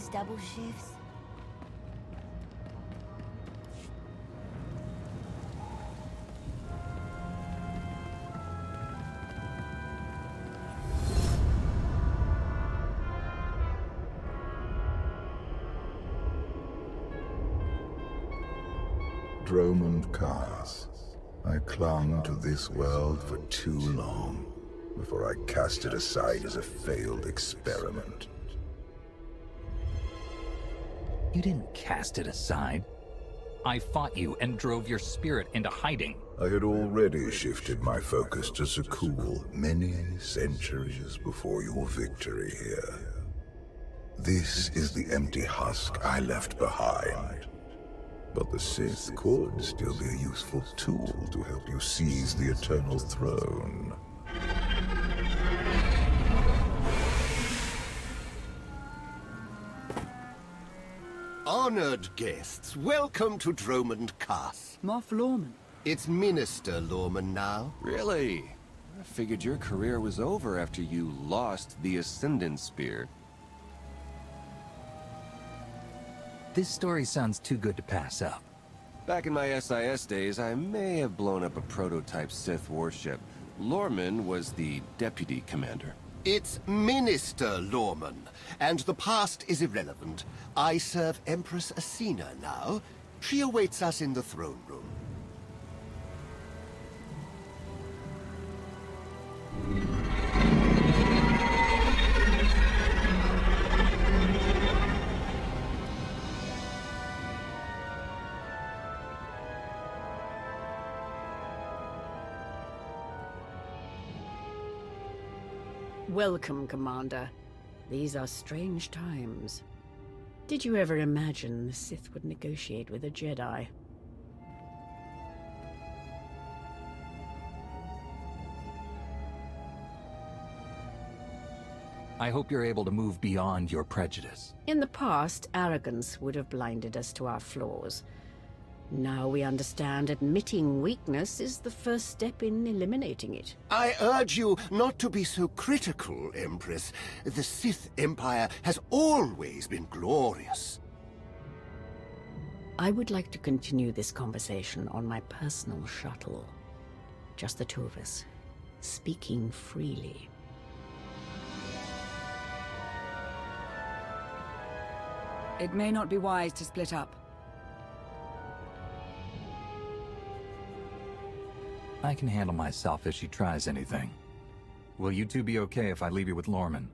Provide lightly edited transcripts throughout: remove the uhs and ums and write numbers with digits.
these double shifts? Dromund Cars. I clung to this world for too long before I cast it aside as a failed experiment. You didn't cast it aside. I fought you and drove your spirit into hiding. I had already shifted my focus to Sakul many centuries before your victory here. This is the empty husk I left behind. But the Sith could still be a useful tool to help you seize the Eternal Throne. Honored guests, welcome to Dromund Kaas. Moff Lorman. It's Minister Lorman now. Really? I figured your career was over after you lost the Ascendant Spear. This story sounds too good to pass up. Back in my SIS days, I may have blown up a prototype Sith warship. Lorman was the deputy commander. It's Minister Lorman, and the past is irrelevant. I serve Empress Asina now. She awaits us in the throne room. Welcome, Commander. These are strange times. Did you ever imagine the Sith would negotiate with a Jedi? I hope you're able to move beyond your prejudice. In the past, arrogance would have blinded us to our flaws. Now we understand admitting weakness is the first step in eliminating it. I urge you not to be so critical, Empress. The Sith Empire has always been glorious. I would like to continue this conversation on my personal shuttle. Just the two of us, speaking freely. It may not be wise to split up. I can handle myself if she tries anything. Will you two be okay if I leave you with Lorman?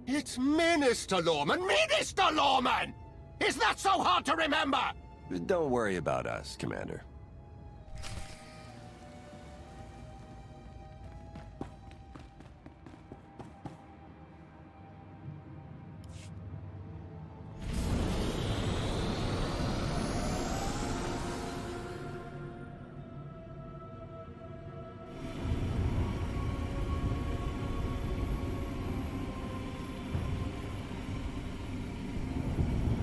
It's Minister Lorman! Minister Lorman! Is that so hard to remember? Don't worry about us, Commander.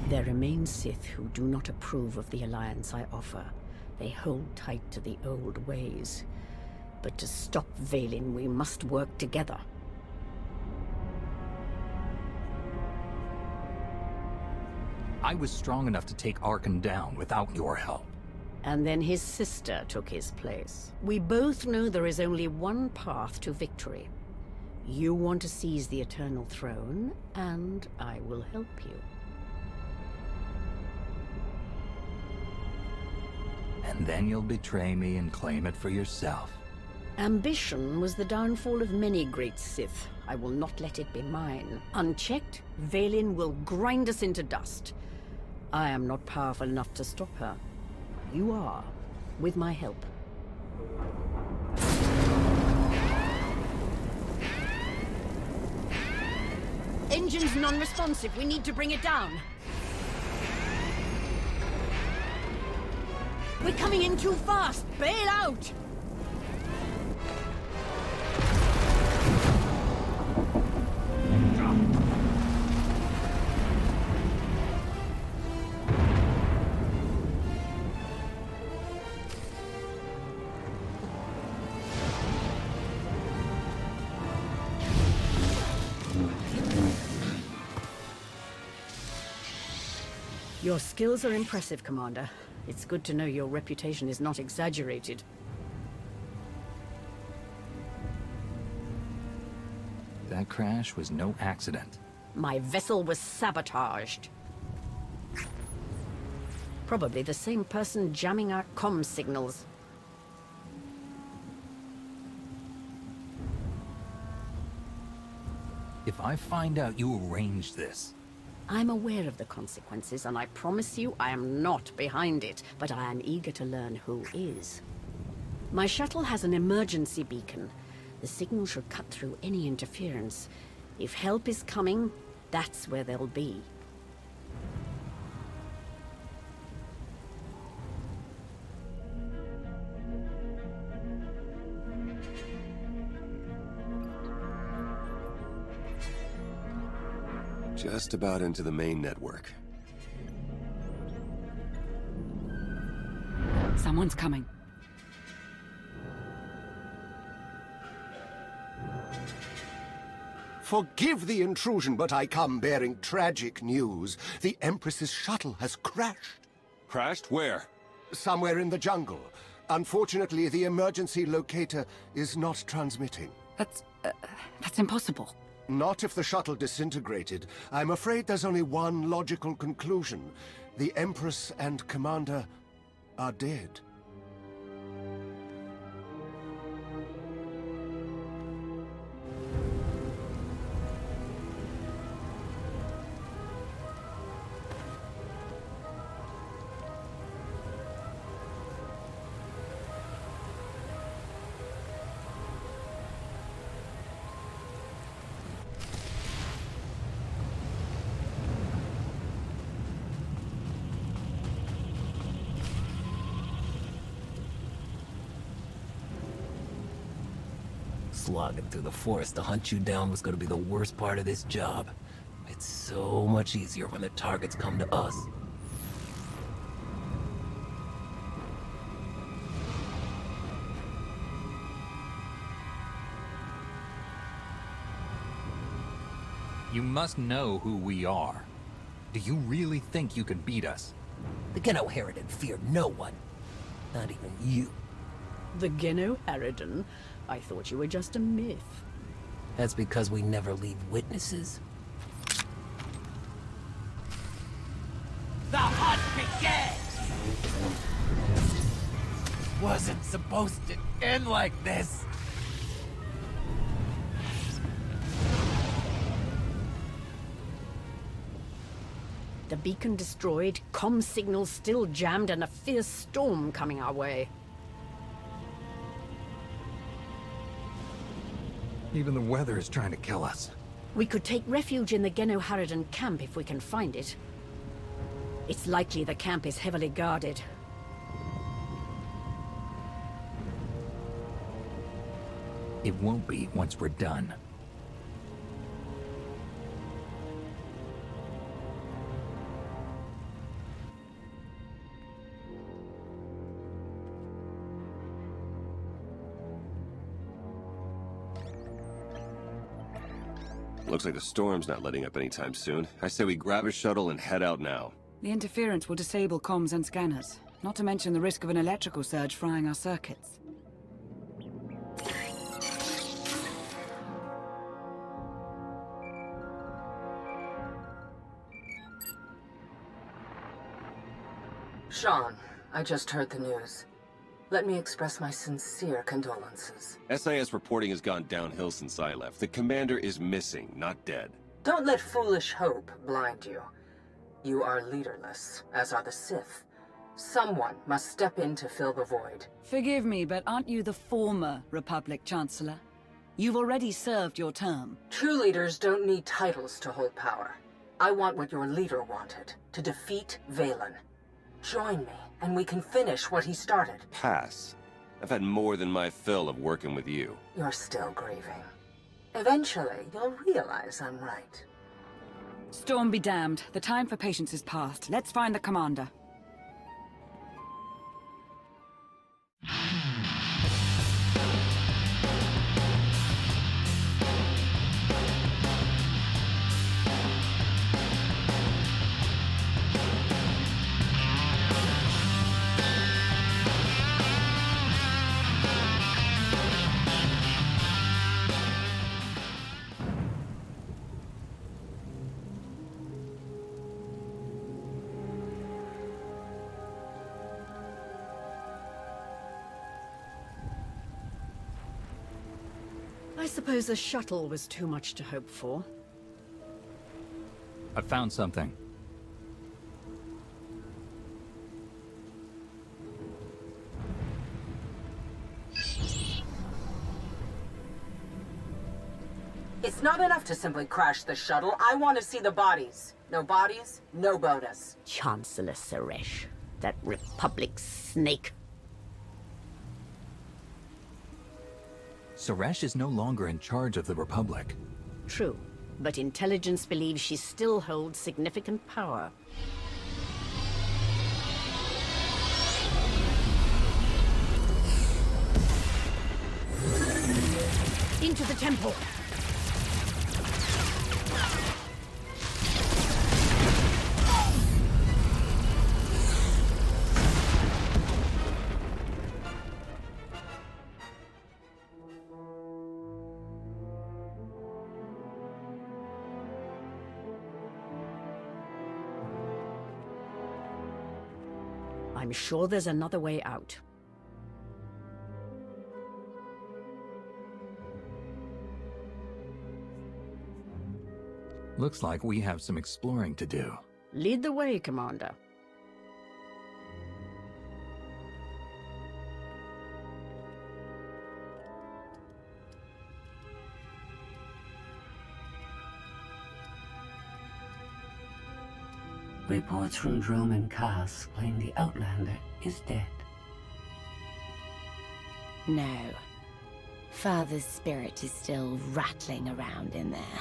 There remain Sith who do not approve of the alliance I offer. They hold tight to the old ways. But to stop Vaylin, we must work together. I was strong enough to take Arkan down without your help. And then his sister took his place. We both know there is only one path to victory. You want to seize the Eternal Throne, and I will help you. And then you'll betray me and claim it for yourself. Ambition was the downfall of many great Sith. I will not let it be mine. Unchecked, Vaylin will grind us into dust. I am not powerful enough to stop her. You are, with my help. Engine's non-responsive. We need to bring it down. We're coming in too fast! Bail out! Your skills are impressive, Commander. It's good to know your reputation is not exaggerated. That crash was no accident. My vessel was sabotaged. Probably the same person jamming our comm signals. If I find out you arranged this... I'm aware of the consequences, and I promise you I am not behind it, but I am eager to learn who is. My shuttle has an emergency beacon. The signal should cut through any interference. If help is coming, that's where they'll be. Just about into the main network. Someone's coming. Forgive the intrusion, but I come bearing tragic news. The Empress's shuttle has crashed. Crashed? Where? Somewhere in the jungle. Unfortunately, the emergency locator is not transmitting. That's impossible. Not if the shuttle disintegrated. I'm afraid there's only one logical conclusion. The Empress and Commander are dead. Slogging through the forest to hunt you down was gonna be the worst part of this job. It's so much easier when the targets come to us. You must know who we are. Do you really think you can beat us? The Geno Harridan feared no one. Not even you. The Geno Harridan? I thought you were just a myth. That's because we never leave witnesses. The hunt begins! Wasn't supposed to end like this. The beacon destroyed, comm signals still jammed, and a fierce storm coming our way. Even the weather is trying to kill us. We could take refuge in the Geno Harridan camp if we can find it. It's likely the camp is heavily guarded. It won't be once we're done. Looks like the storm's not letting up anytime soon. I say we grab a shuttle and head out now. The interference will disable comms and scanners, not to mention the risk of an electrical surge frying our circuits. Sean, I just heard the news. Let me express my sincere condolences. SIS reporting has gone downhill since I left. The commander is missing, not dead. Don't let foolish hope blind you. You are leaderless, as are the Sith. Someone must step in to fill the void. Forgive me, but aren't you the former Republic Chancellor? You've already served your term. True leaders don't need titles to hold power. I want what your leader wanted, to defeat Valen. Join me, and we can finish what he started. Pass. I've had more than my fill of working with you. You're still grieving. Eventually, you'll realize I'm right. Storm be damned. The time for patience is past. Let's find the commander. I suppose a shuttle was too much to hope for. I found something. It's not enough to simply crash the shuttle. I want to see the bodies. No bodies, no bonus. Chancellor Suresh, that Republic snake. Suresh is no longer in charge of the Republic. True, but intelligence believes she still holds significant power. Into the temple! I'm sure there's another way out. Looks like we have some exploring to do. Lead the way, Commander. Reports from Drome and Cass claim the Outlander is dead. No. Father's spirit is still rattling around in there.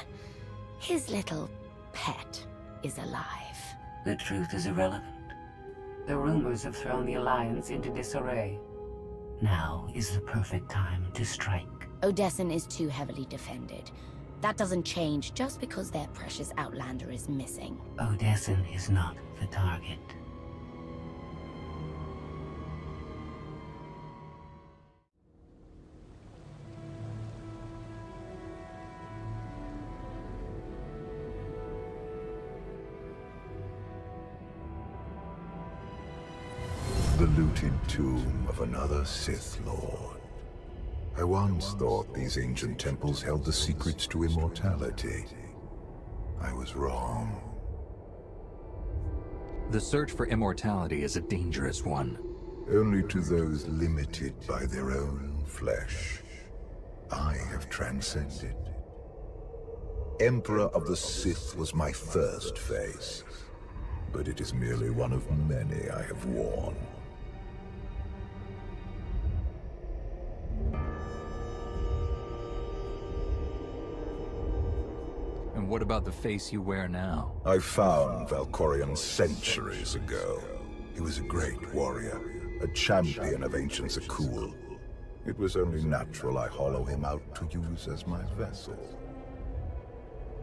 His little pet is alive. The truth is irrelevant. The rumors have thrown the Alliance into disarray. Now is the perfect time to strike. Odessen is too heavily defended. That doesn't change just because their precious Outlander is missing. Odessen is not the target. The looted tomb of another Sith Lord. I once thought these ancient temples held the secrets to immortality. I was wrong. The search for immortality is a dangerous one. Only to those limited by their own flesh. I have transcended. Emperor of the Sith was my first face, but it is merely one of many I have worn. And what about the face you wear now? I found Valkorion centuries ago. He was a great warrior, a champion of ancient Zakul. It was only natural I hollow him out to use as my vessel.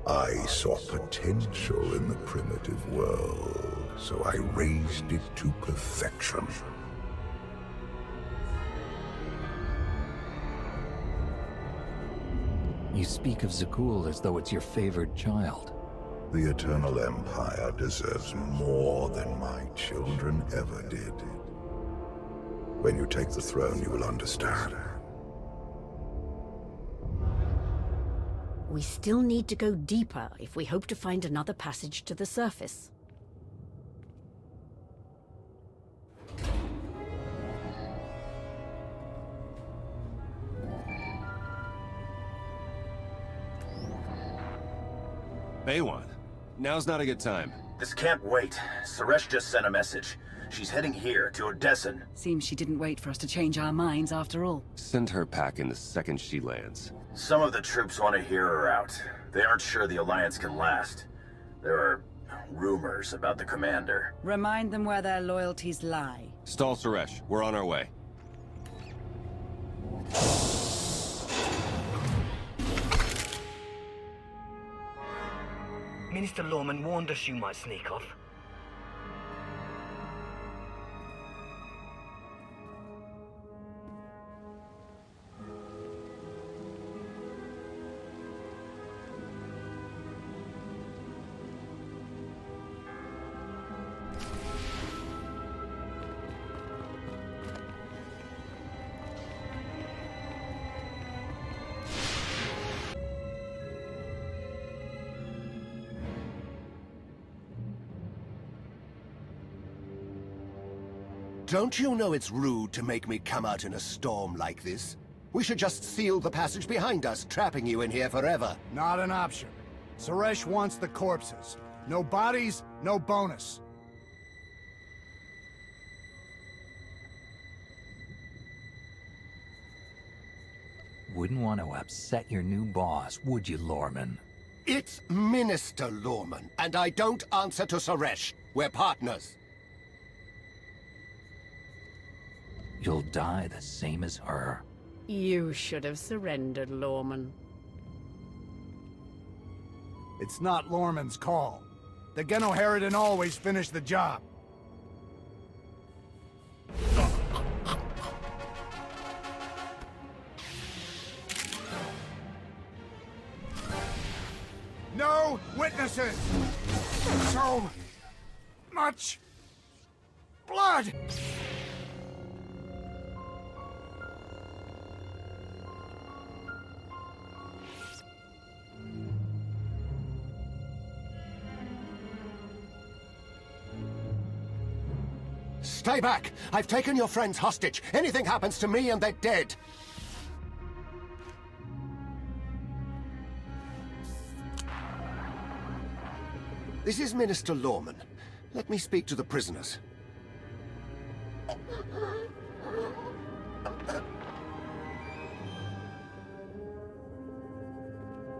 I saw potential in the primitive world, so I raised it to perfection. You speak of Zakul as though it's your favored child. The Eternal Empire deserves more than my children ever did. When you take the throne, you will understand. We still need to go deeper if we hope to find another passage to the surface. Baywan, now's not a good time. This can't wait. Suresh just sent a message. She's heading here, to Odessen. Seems she didn't wait for us to change our minds after all. Send her packing the second she lands. Some of the troops want to hear her out. They aren't sure the Alliance can last. There are rumors about the commander. Remind them where their loyalties lie. Stall Suresh, we're on our way. Minister Lorman warned us you might sneak off. Don't you know it's rude to make me come out in a storm like this? We should just seal the passage behind us, trapping you in here forever. Not an option. Suresh wants the corpses. No bodies, no bonus. Wouldn't want to upset your new boss, would you, Lorman? It's Minister Lorman, and I don't answer to Suresh. We're partners. You'll die the same as her. You should have surrendered, Lorman. It's not Lorman's call. The Genoherodin always finish the job. No witnesses! So much blood! Stay back! I've taken your friends hostage. Anything happens to me and they're dead. This is Minister Lorman. Let me speak to the prisoners.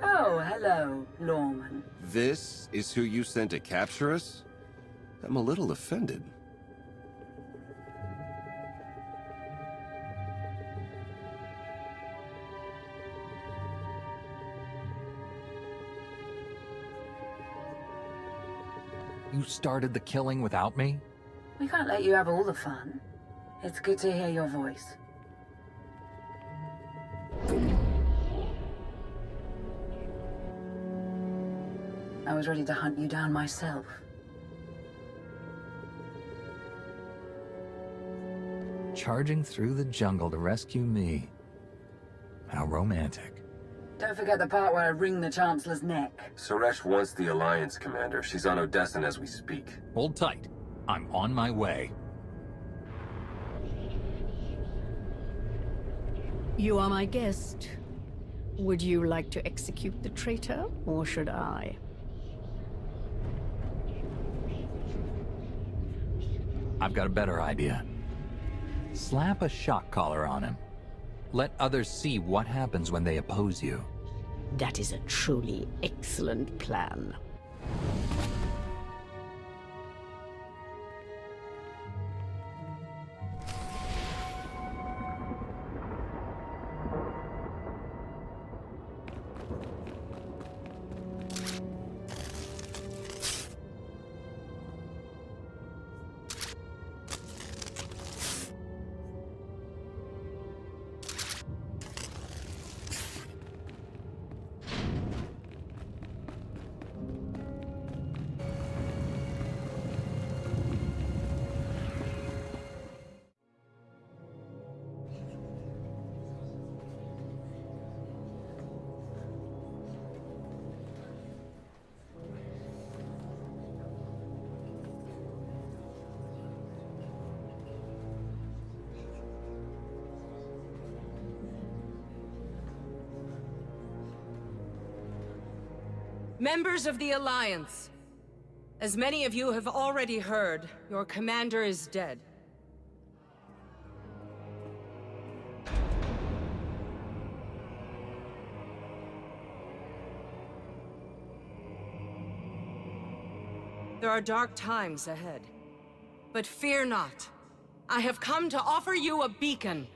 Oh, hello, Lorman. This is who you sent to capture us? I'm a little offended. You started the killing without me? We can't let you have all the fun. It's good to hear your voice. I was ready to hunt you down myself. Charging through the jungle to rescue me. How romantic. Don't forget the part where I wring the Chancellor's neck. Suresh wants the Alliance, Commander. She's on Odessan as we speak. Hold tight. I'm on my way. You are my guest. Would you like to execute the traitor, or should I? I've got a better idea. Slap a shock collar on him. Let others see what happens when they oppose you. That is a truly excellent plan. Members of the Alliance, as many of you have already heard, your commander is dead. There are dark times ahead, but fear not. I have come to offer you a beacon.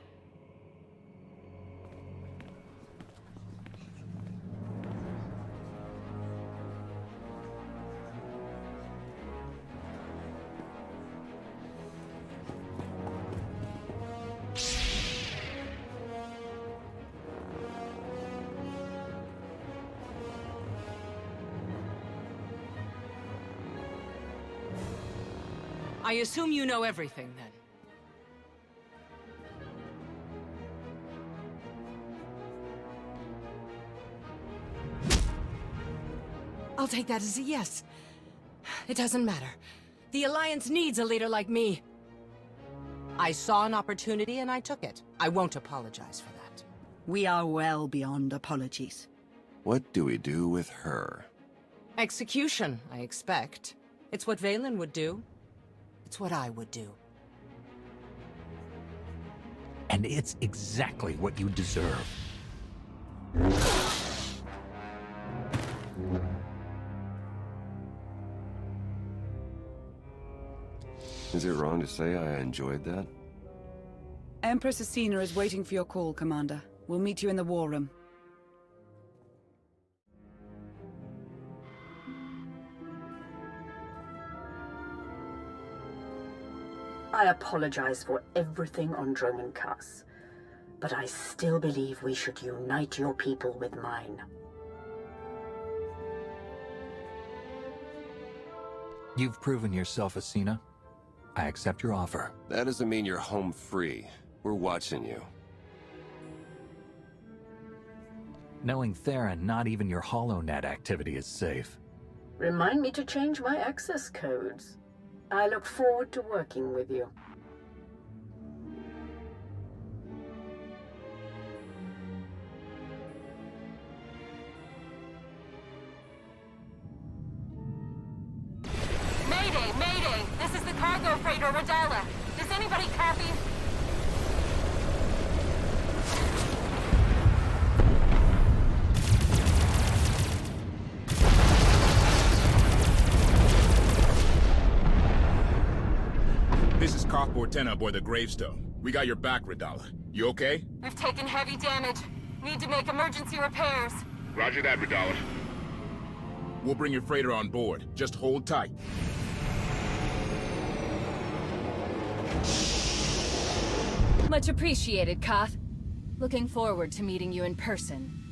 I assume you know everything, then. I'll take that as a yes. It doesn't matter. The Alliance needs a leader like me. I saw an opportunity and I took it. I won't apologize for that. We are well beyond apologies. What do we do with her? Execution, I expect. It's what Valen would do. It's what I would do. And it's exactly what you deserve. Is it wrong to say I enjoyed that? Empress Asina is waiting for your call, Commander. We'll meet you in the war room. I apologize for everything on Droman Kaas, but I still believe we should unite your people with mine. You've proven yourself, Asina. I accept your offer. That doesn't mean you're home free. We're watching you. Knowing Theron, not even your HoloNet activity is safe. Remind me to change my access codes. I look forward to working with you. Mayday! Mayday! This is the cargo freighter Radala. Does anybody copy? This is Cockboard 10 aboard the Gravestone. We got your back, Radala. You okay? We've taken heavy damage. Need to make emergency repairs. Roger that, Radala. We'll bring your freighter on board. Just hold tight. Much appreciated, Koth. Looking forward to meeting you in person.